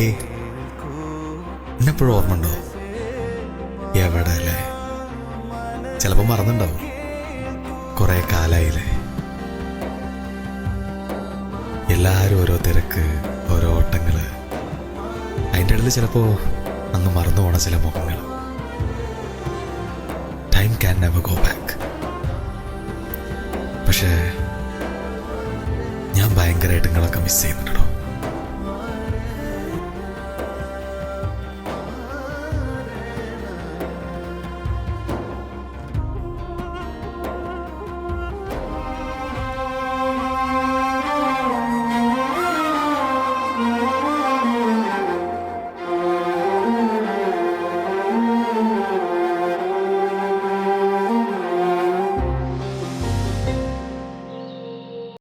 Hey, എന്നെപ്പോഴും ഓർമ്മ ഉണ്ടോ? എവിടെ അല്ലേ? ചിലപ്പോൾ മറന്നുണ്ടാവും. കുറെ കാലായില്ലേ? എല്ലാവരും ഓരോ തിരക്ക്, ഓരോ ഓട്ടങ്ങള്. അതിൻ്റെ ഇടയിൽ ചിലപ്പോൾ അന്ന് മറന്നു പോണ ചില മുഖങ്ങൾ. Time can never go back. പക്ഷേ ഞാൻ ഭയങ്കരമായിട്ട് നിങ്ങളൊക്കെ മിസ് ചെയ്യുന്നുണ്ടോ?